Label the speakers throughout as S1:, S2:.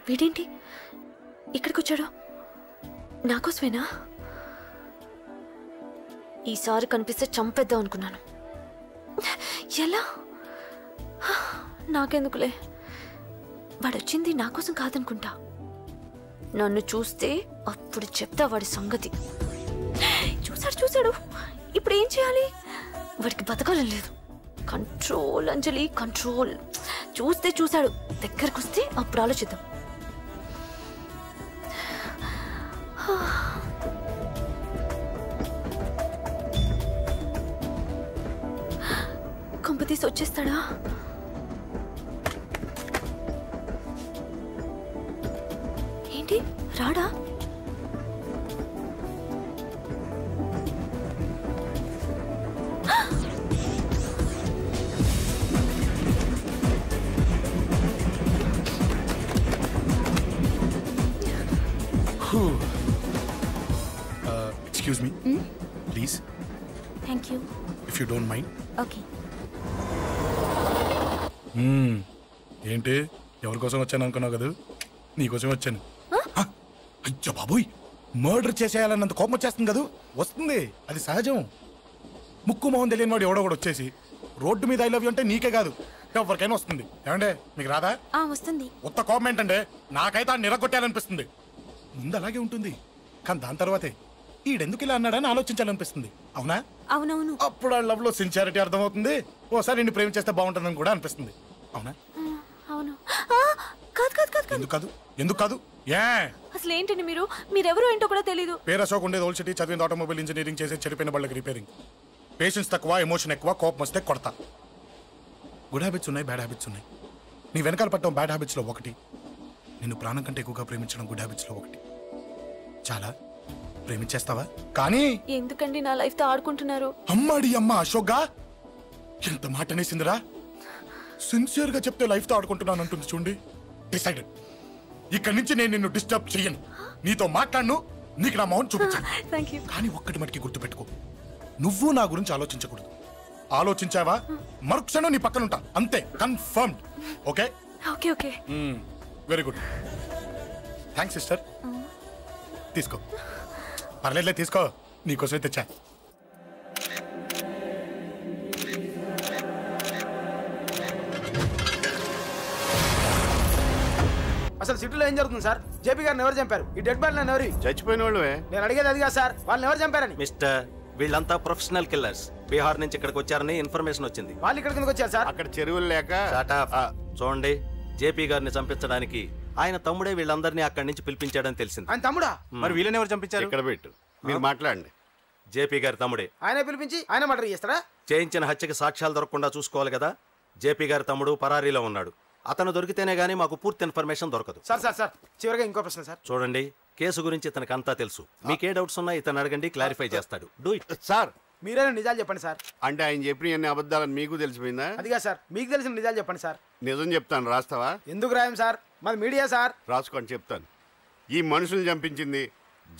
S1: వీడేంటి ఇక్కడికి వచ్చాడు? నాకోసమేనా? ఈసారి కనిపిస్తే చంపేద్దాం అనుకున్నాను. ఎలా? నాకెందుకులే, వాడొచ్చింది నా కోసం కాదనుకుంటా. నన్ను చూస్తే అప్పుడు చెప్తా వాడి సంగతి. చూశాడు. ఇప్పుడు ఏం చేయాలి? వాడికి బతకాలని లేదు. కంట్రోల్ అంజలి, కంట్రోల్. చూశాడు, దగ్గరకు వస్తే అప్పుడు ఆలోచిద్దాం. కంపతీసి వచ్చేస్తాడా? ఏంటి రాడా?
S2: Excuse me, please.
S1: Thank you.
S2: If you don't mind.
S1: Okay.
S2: ఏంటి ఎవరి కోసం వచ్చాను అనుకున్నావు కదా? నీకోసం వచ్చాను. అయ్యో బాబోయ్, మర్డర్ చేసేయాలన్నంత కోపం వచ్చేస్తుంది కదా? వస్తుంది, అది సహజం. ముక్కు మొహం తెలియని వాడు ఎవడో కూడా వచ్చేసి రోడ్డు మీద ఐ లవ్ యూ అంటే నీకే కాదు ఎవరికైనా వస్తుంది. ఏమంటే మీకు రాదా?
S1: వస్తుంది.
S2: ఉత్త కోపం ఏంటంటే నాకైతే ఆ నిరగొట్టాలనిపిస్తుంది. ముందు అలాగే ఉంటుంది, కానీ దాని తర్వాతే ఈడెందుకు ఇలా అన్నాడని ఆలోచించాలనిపిస్తుంది. అవునా?
S1: అవునవును.
S2: అప్పుడు ఆ లవ్ లో సిన్సియారిటీ అర్థమవుతుంది. ఓసారి నిన్ను ప్రేమించేస్తే బాగుంటుందని కూడా అనిపిస్తుంది. అవునా?
S1: అవును.
S2: ఎందుకు కాదు? ఏ
S1: అసలు ఏంటండి మీరెవరు ఏంటో కూడా తెలీదు.
S2: పేరు అశోక్, ఉండేది ఓల్డ్ సిటీ, చదివింది ఆటోమొబైల్ ఇంజనీరింగ్, చేసే చెడిపోయిన బళ్ళకి రిపేరింగ్. పేషెన్స్ తక్కువ, ఎమోషన్ ఎక్కువ, కోపం వస్తే కొడతా. గుడ్ హ్యాబిట్స్ ఉన్నాయి, బ్యాడ్ హ్యాబిట్స్ ఉన్నాయి. నీ వెనకాల పట్టడం బ్యాడ్ హ్యాబిట్స్ లో ఒకటి, నిన్ను ప్రాణం కంటే ఎక్కువగా ప్రేమించడం గుడ్ హ్యాబిట్స్ లో ఒకటి. చాలా ప్రేమించేస్తావా? కానీ
S1: ఎందుకండి నా లైఫ్ తో ఆడుకుంటున్నారు?
S2: అమ్మాడి అమ్మ అశోక్ గా ఎంత మాట అనేసిందిరా. సిన్సియర్ గా చెప్తే లైఫ్ తో ఆడుకుంటున్నాను అంటుంది చూడండి. డిసైడెడ్, ఇక్కడి నుంచి నేను నిన్ను డిస్టర్బ్ చెయ్యను. నీతో మాట్లాడను, నీకు నా మౌన్ చూపించాను. కానీ ఒక్కటి మటుకి గుర్తుపెట్టుకో, నువ్వు నా గురించి ఆలోచించకూడదు. ఆలోచించావా మరుక్షణం నీ పక్కన ఉంటా, అంతే. Confirmed. Okay?
S1: Okay okay.
S2: Very good. Thanks sister. తీసుకో. పర్లేదులే, తీసుకో, నీకోసమే తెచ్చా.
S3: అసలు సిటీలో ఏం జరుగుతుంది సార్? జేపీ గారిని ఎవరు చంపారు? ఈ డెడ్ బాడీ ఎవరు?
S4: చచ్చిపోయిన వాళ్ళే.
S3: నేను అడిగేది అదిగా సార్, వాళ్ళని ఎవరు చంపారని.
S5: మిస్టర్, వీళ్ళంతా ప్రొఫెషనల్ కిల్లర్స్. బీహార్ నుంచి ఇక్కడికి వచ్చారని ఇన్ఫర్మేషన్ వచ్చింది.
S3: వాళ్ళు ఇక్కడ కిందకి వచ్చారు సార్.
S4: అక్కడ చెరువులు లేక.
S5: చూడండి, జేపీ గారిని చంపించడానికి ఆయన తమ్ముడే వీళ్ళందరినీ అక్కడి నుంచి పిలిపించాడని తెలిసింది.
S3: ఆయన తమ్ముడా?
S4: మరి వీళ్ళని ఎవరు చంపించారు? ఇక్కడ పెట్టు, మీరు మాట్లాడండి.
S5: జేపీ గారి తమ్ముడే.
S3: ఆయన పిలిపించి ఆయన మర్డర్ చేస్తారా?
S5: చేయించిన హత్యకి సాక్ష్యాలు దొరకకుండా చూసుకోవాలి కదా. జేపీ గారి తమ్ముడు పరారీలో ఉన్నాడు. అతను దొరికితేనే గానీ మాకు పూర్తి ఇన్ఫర్మేషన్ దొరకదు.
S3: సార్ సార్ సార్ చివరిగా ఇంకో ప్రశ్న సార్.
S5: చూడండి, కేసు గురించి ఇతనికి అంతా తెలుసు. మీకే డౌట్స్ ఉన్నా ఇతను అడగండి, క్లారిఫై చేస్తాడు. Do it.
S4: సార్
S3: మీరైనా నిజాలు చెప్పండి సార్.
S4: అంటే ఆయన చెప్పిన అన్ని అబద్ధాలని మీకు తెలిసిపోయిందా?
S3: అదిగా సార్, మీకు తెలిసిన నిజాలు చెప్పండి సార్.
S4: నిజం చెప్తాను, రాస్తావా?
S3: ఎందుకు రాయం సార్, మాది మీడియా సార్.
S4: రాసుకోండి, చెప్తాను. ఈ మనుషుల్ని చంపించింది,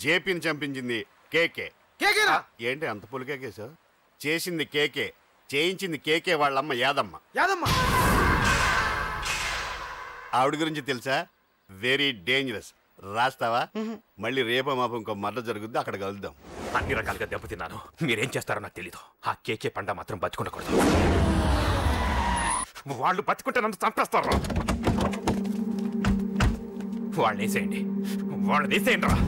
S4: జేపీని చంపించింది కేకే.
S3: కేకేనా?
S4: ఏంటి అంత పులికే సార్? చేసింది కేకే, చేయించింది కేకే వాళ్ళమ్మ యాదమ్మ.
S3: యాదమ్మ
S4: ఆవిడ గురించి తెలుసా? Very dangerous. రాస్తావా? మళ్ళీ రేపో మాపం ఇంకో మర్ర జరుగుద్ది, అక్కడ కలుద్దాం.
S6: అన్ని రకాలుగా దెబ్బతిన్నాను. మీరేం చేస్తారో నాకు తెలీదు. ఆ కేకే పండ మాత్రం బతుకుండకూడదు. వాళ్ళు బతుకుంటే నన్ను చంపేస్తారు. వాళ్ళని వేసేయండి, వాళ్ళని వేసేయండి రా.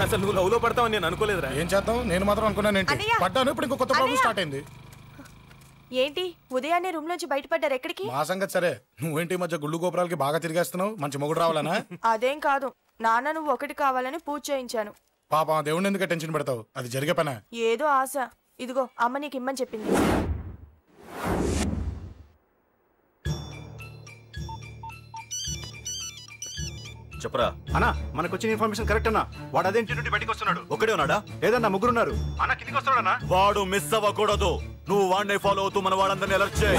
S5: అసలు నువ్వు లవ్ లో పడతావని నేను అనుకోలేదురా.
S2: ఏం చేద్దాం, నేను మాత్రం అనుకున్నాను. ఏంటి పడ్డాను, ఇప్పుడు ఇంకో కొత్త ప్రాబ్లం స్టార్ట్ అయింది.
S1: ఏంటి ఉదయాన్నే రూమ్ లోంచి బయటపడ్డారు? ఎక్కడికి?
S2: మా సంగతి సరే, నువ్వేంటి మధ్య గుళ్ళు గోపురాలకి బాగా తిరిగేస్తున్నావు? మంచి మొగుడు రావాలనా?
S1: అదేం కాదు నాన్న, నువ్వు ఒకటి కావాలని పూజ చేయించాను.
S2: పాప దేవుడిని ఎందుకు టెన్షన్ పెడతావు? అది జరిగే పనా?
S1: ఏదో ఆశ. ఇదిగో అమ్మ నీకు ఇమ్మని చెప్పింది.
S5: చెప్పరా
S7: అన్నా, మనకు వచ్చిన ఇన్ఫర్మేషన్ కరెక్ట్ అన్నా. వాడు అదేంటి నుండి బయటకు వస్తున్నాడు.
S5: ఒకడే ఉన్నాడా?
S7: లేదన్నా, ముగ్గురున్నారు.
S5: అన్న కిందికి వస్తున్నాడన్నా. వాడు మిస్ అవ్వకూడదు. నువ్వు వాడిని ఫాలో అవుతూ మన వాళ్ళందరినీ అలర్ట్ చేయి.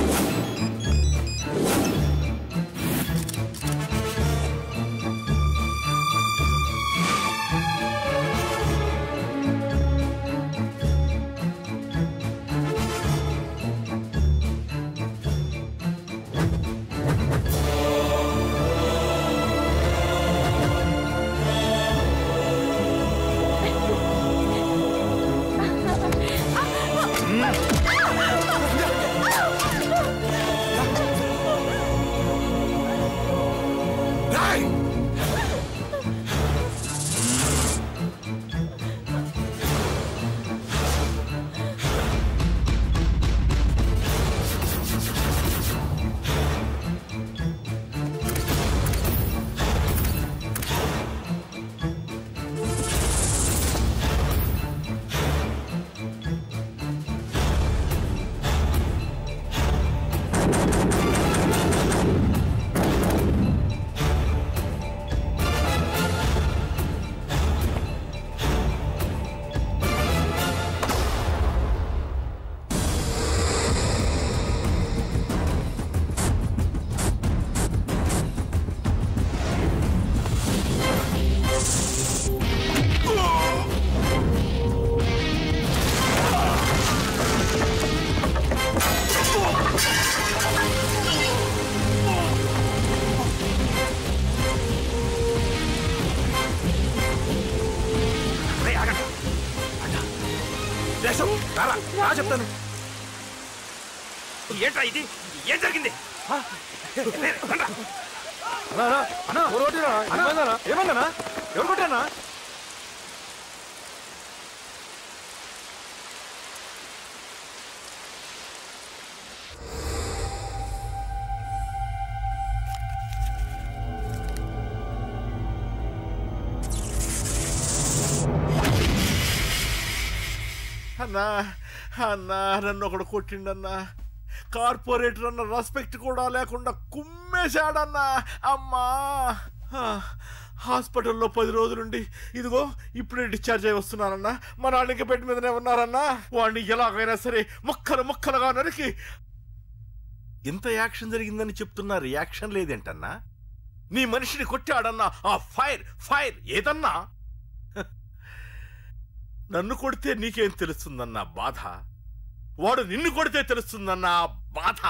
S6: చెప్తాను. ఏంట్రా ఇది? ఏం జరిగింది?
S7: ఏమన్నా ఎవరు కొట్టానా?
S8: అన్నా అన్నా నన్ను ఒకడు కొట్టిండన్నా. కార్పొరేటర్ అన్న రెస్పెక్ట్ కూడా లేకుండా కుమ్మేశాడన్నా. అమ్మా హాస్పిటల్లో 10 రోజులుండి ఇదిగో ఇప్పుడే డిశ్చార్జ్ అయి వస్తున్నానన్నా. మా నాన్న బెడ్ మీదనే ఉన్నారన్నా. వాడిని ఎలాగైనా సరే ముక్కలుగా నరికి. ఇంత యాక్షన్ జరిగిందని చెప్తున్నా రియాక్షన్ లేదేంటన్నా? నీ మనిషిని కొట్టాడన్నా. ఆ ఫైర్ ఏదన్నా? నన్ను కొడితే నీకేం తెలుస్తుందన్నా బాధ? వాడు నిన్ను కొడితే తెలుస్తుందన్నా బాధ.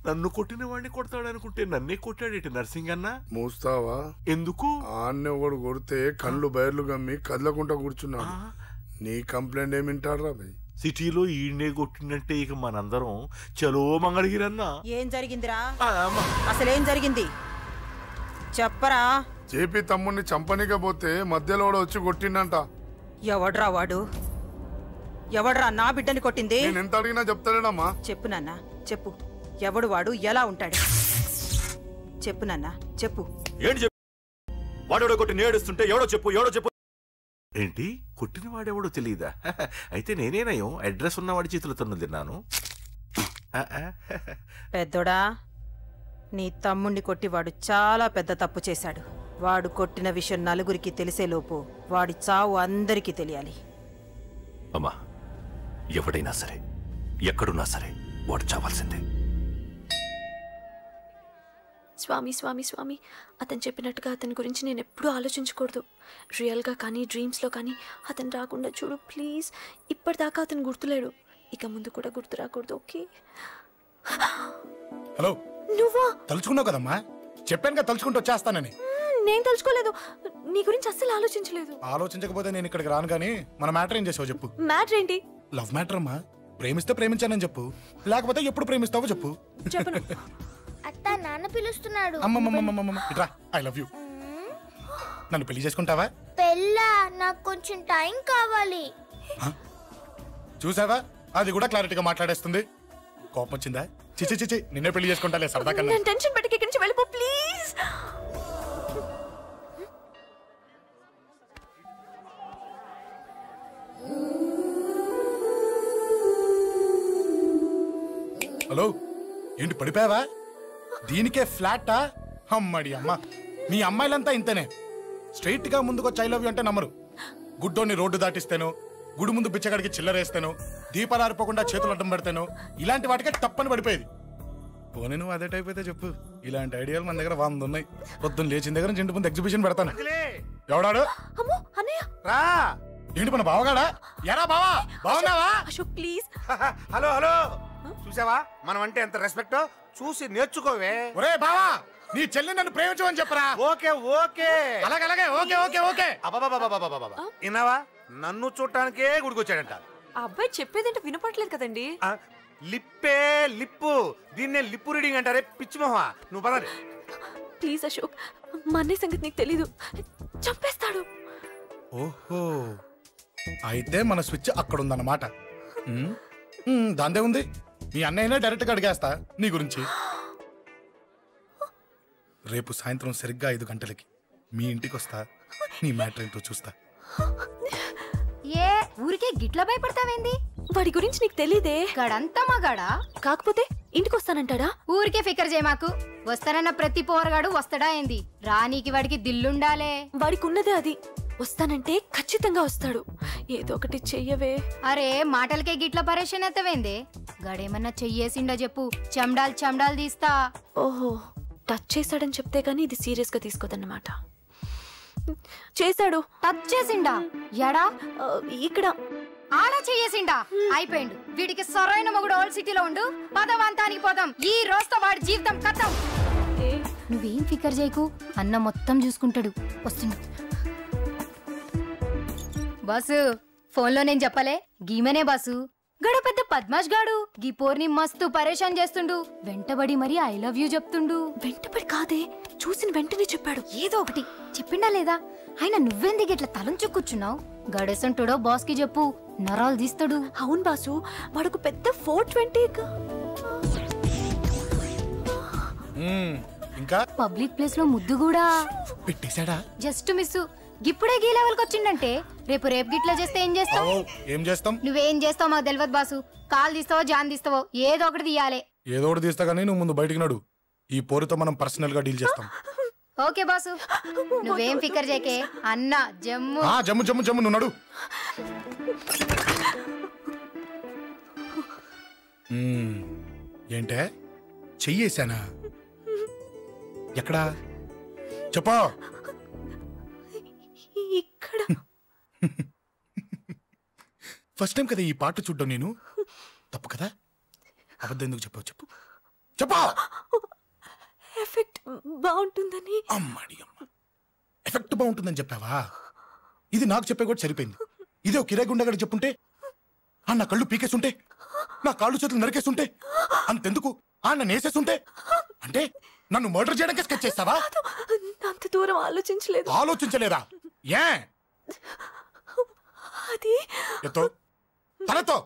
S8: నన్ను కొట్టిన వాడిని కొడతాడనుకుంటే నన్నే కొట్టాడేటి నర్సింగన్నా.
S9: మూస్తావా?
S8: ఎందుకు?
S9: ఆన్నే ఒకడు కొడితే కళ్ళు బయర్లు గమ్మి కదలకుండా కూర్చున్నాడు. నీ కంప్లైంట్ ఏమింటారా భయ్?
S8: సిటీలో ఈయనే కొట్టిందంటే ఇక మనందరం చలో మంగళగిరన్నా.
S10: ఏం జరిగిందిరా? అసలేం జరిగింది చెప్పరా?
S9: జేపీ తమ్ముడిని చంపనికపోతే మధ్యలో వచ్చి కొట్టిండంట.
S10: ఎవడ్రా వాడు? ఎవడ్రా నా బిడ్డని కొట్టింది?
S9: నేను ఎంత అడిగినా చెప్తాడేనమ్మా.
S10: చెప్పు నాన్న చెప్పు. ఎవడు వాడు? ఎలా ఉంటాడు? చెప్పు నాన్న చెప్పు.
S5: ఏంటి చెప్పు? వాడెవడో కొట్టి నేడుస్తుంటే ఎవడో చెప్పు.
S8: ఏంటి కొట్టిన వాడెవడో తెలియదా? అయితే నేనేనయం అడ్రస్ ఉన్నవాడి చేతులతో తిన్నాను.
S10: పెద్దోడా, నీ తమ్ముణ్ణి కొట్టి వాడు చాలా పెద్ద తప్పు చేశాడు. వాడు కొట్టిన విషయం నలుగురికి తెలిసేలోపు వాడి చావు అందరికీ తెలియాలి.
S5: అమ్మా, ఎవడైనా సరే ఎక్కడున్నా సరే వాడు చావాల్సిందే.
S11: స్వామి స్వామి స్వామి అతను చెప్పినట్టుగా అతని గురించి నేను ఎప్పుడూ ఆలోచించకూడదు. రియల్గా కానీ డ్రీమ్స్లో కానీ అతను రాకుండా చూడు ప్లీజ్. ఇప్పటిదాకా అతను గుర్తులేడు, ఇక ముందు కూడా గుర్తు రాకూడదు. ఓకే?
S2: హలో,
S11: నువ్వా?
S2: తలుచుకున్నావు కదమ్మా, చెప్పాను కదా తలుచుకుంటూ వచ్చేస్తానని.
S11: నేను తలుచుకోలేదు, నీ గురించి అస్సలు ఆలోచించలేదు.
S2: ఆలోచించకపోతే నేను ఇక్కడికి రాను. కానీ మన మ్యాటర్ ఏం చేసావు చెప్పు.
S11: మ్యాటర్ ఏంటి?
S2: లవ్ మ్యాటర్ అమ్మా. ప్రేమిస్తే ప్రేమించానని చెప్పు, లేకపోతే ఎప్పుడు ప్రేమిస్తావో చెప్పు.
S11: చెప్పను.
S12: అత్త నాన్న పిలుస్తున్నాడు.
S2: అమ్మమ్మమ్మమ్మమ్మ ఇట్రా, ఐ లవ్ యూ. నన్ను పెళ్లి చేసుకుంటావా?
S12: పెళ్ళా? నాకు కొంచెం టైం కావాలి.
S2: చూసావా, అది కూడా క్లారిటీగా మాట్లాడేస్తుంది. కోపం వచ్చిందా? చిచి నిన్నే పెళ్లి చేసుకుంటాలే సరదా కన్నా.
S11: నేను టెన్షన్ పెట్టి ఇక్కడి నుంచి వెళ్ళిపో ప్లీజ్.
S2: హలో, ఏంటి పడిపోయావా? దీనికే ఫ్లాటా? అమ్మడి అమ్మ, మీ అమ్మాయిలంతా ఇంతనే. స్ట్రైట్ గా ముందుకొచ్చి ఐ లవ్ యూ అంటే నమ్మరు. గుడ్డోని రోడ్డు దాటిస్తాను, గుడి ముందు బిచ్చగాడికి చిల్లరేస్తాను, దీపాలు ఆరిపోకుండా చేతులు అడ్డం పెడతాను, ఇలాంటి వాటికే తప్పని పడిపోయేది. పోనీ నువ్వు అదే టైప్ అయితే చెప్పు. ఇలాంటి ఐడియాలు మన దగ్గర 100 ఉన్నాయి. పొద్దున్న లేచిన దగ్గర ఇంటి ముందు ఎగ్జిబిషన్ పెడతాను. ఎవడాడు?
S3: రా.
S2: ఏంటి మన బావగాడా? ఎరా బావా, బావున్నావా?
S11: అశోక్ ప్లీజ్.
S3: హలో చూసావా మనం అంటే ఎంత రెస్పెక్ట్? చూసి నేర్చుకోవే.
S2: ఒరే బావా, నీ చెల్లి నన్ను ప్రేమించమని చెప్పరా.
S3: ఓకే
S2: అలాగే ఓకే.
S3: విన్నావా? నన్ను చూడటానికే గుడికొచ్చాడంట.
S11: ఆ అబ్బాయి చెప్పేదంటే వినపడలేదు కదండి.
S3: లిప్పు దీన్నే లిప్పు రీడింగ్ అంటారే పిచ్చి మొహ. నువ్వు పదండి
S11: ప్లీజ్. అశోక్, మా అన్నయ్య సంగతి నీకు తెలీదు, చంపేస్తాడు.
S2: ఓహో, అయితే మన స్విచ్ అక్కడ ఉందన్నమాట. దాందే ఉంది. మీ అన్నయ్యనే డైరెక్ట్గా అడిగేస్తా నీ గురించి. రేపు సాయంత్రం సరిగ్గా 5 గంటలకి మీ ఇంటికి వస్తా. నీ మ్యాటర్ ఏంటో చూస్తా.
S13: ఏ ఊరికే గిట్ల భయపడతావేంది?
S11: వాడి గురించి నీకు తెలీదే.
S13: గడంతా మగాడా?
S11: కాకపోతే ఇంటికి వస్తానంటాడా?
S13: ఊరికే ఫికర్ చేయమాకు. వస్తానన్న ప్రతి పోరగాడు వస్తాడా ఏంది? రానీకి వాడికి దిల్లుండాలే.
S11: వాడికి ఉన్నదే అది. వస్తానంటే ఖచ్చితంగా వస్తాడు. ఏదో ఒకటి చెయ్యవే.
S13: అరే మాటలకే గిట్ల పరేషన్ ఎత్తవేంది? గడేమన్నా చెయ్యేసిండో చెప్పు, చెమ్డాల్ తీస్తా.
S11: ఓహో, టచ్ చేశాడని చెప్తే గానీ ఇది సీరియస్ గా తీసుకోదన్నమాట. చేశాడు.
S13: టచ్ చేసిండా? ఎడా?
S11: ఇక్కడ.
S13: ఆడా చెయ్యేసిండా? అయిపోయిండు. వీడికి సరైన మొగుడు ఓల్డ్ సిటీలో ఉండు. పదవంతానికి పోదాం. ఈ రోజుతో వాడి జీవితం కథం. నువ్వేం ఫికర్ చేయకు, అన్న మొత్తం చూసుకుంటాడు. వస్తుండు. బాసు ఫోన్లో నేను చెప్పలే గీమనే బాసు గడ పెద్ద పద్మాష్ గాడు గీ పోర్ని మస్తు పరేషాన్ చేస్తుండు వెంటబడి మరి ఐ లవ్ యూ చెప్తుండు.
S11: వెంటబడి కాదే, చూసిన వెంటనే చెప్పాడు.
S13: ఏదో ఒకటి చెప్పిండా లేదా? ఆయన నువ్వెందుకు ఇట్లా తలంచు కూర్చున్నావు? గడేసంటుడో బాస్ కి చెప్పు, నరాలు తీస్తాడు.
S11: అవును బాసు, వాడుకు పెద్ద 420.
S2: ఇంకా
S13: పబ్లిక్ ప్లేస్ లో ముద్దు కూడా
S2: పెట్టేశాడా?
S13: Just miss. ఇప్పుడే గీ లెవెల్కి వచ్చిండంటే రేపు గిట్లా చేస్తే ఏం చేస్తావు?
S2: ఏం చేస్తాం?
S13: నువ్వేం చేస్తావు మాకు తెలియదు బాసు. కాల్ తీస్తావో జాన్ తీస్తావో ఏదో ఒకటి తీయాలి.
S2: ఏదో ఒకటి తీస్తా గానీ నువ్వు ముందు బయటికి నడు. ఈ పోరుతో మనం పర్సనల్ గా డీల్ చేస్తాం.
S13: ఓకే బాసు, నువ్వేం ఫికర్ చేకే అన్న జమ్ము.
S2: జమ్ము జమ్ము జమ్ము నువ్వు నడు. ఏంటే చెయ్యేశానా? ఎక్కడా చెప్పా?
S11: ఇక్కడ.
S2: ఫస్ట్ టైం కదా ఈ పాట చూడ్డం నేను. తప్పు కదా? అబద్ధం ఎందుకు చెప్పావు? చెప్పు చెప్పా.
S11: ఎఫెక్ట్ బాగుంటుందని.
S2: అమ్మాడి అమ్మ, ఎఫెక్ట్ బాగుంటుందని చెప్పావా? ఇది నాకు చెప్పే కూడా సరిపోయింది. ఇదే ఒక కిరాయి గుండెగాడు చెప్పుంటే, నా కళ్ళు పీకేస్తుంటే, నా కాళ్ళు చేతులు నరికేస్తుంటే, అంతెందుకు నన్ను వేసేస్తుంటే, అంటే నన్ను మర్డర్ చేయడానికి స్కెచ్ చేస్తావా?
S11: అంత దూరం ఆలోచించలేదు.
S2: ఆలోచించలేదా? ఏ
S11: అది
S2: ఎత్తో తలతో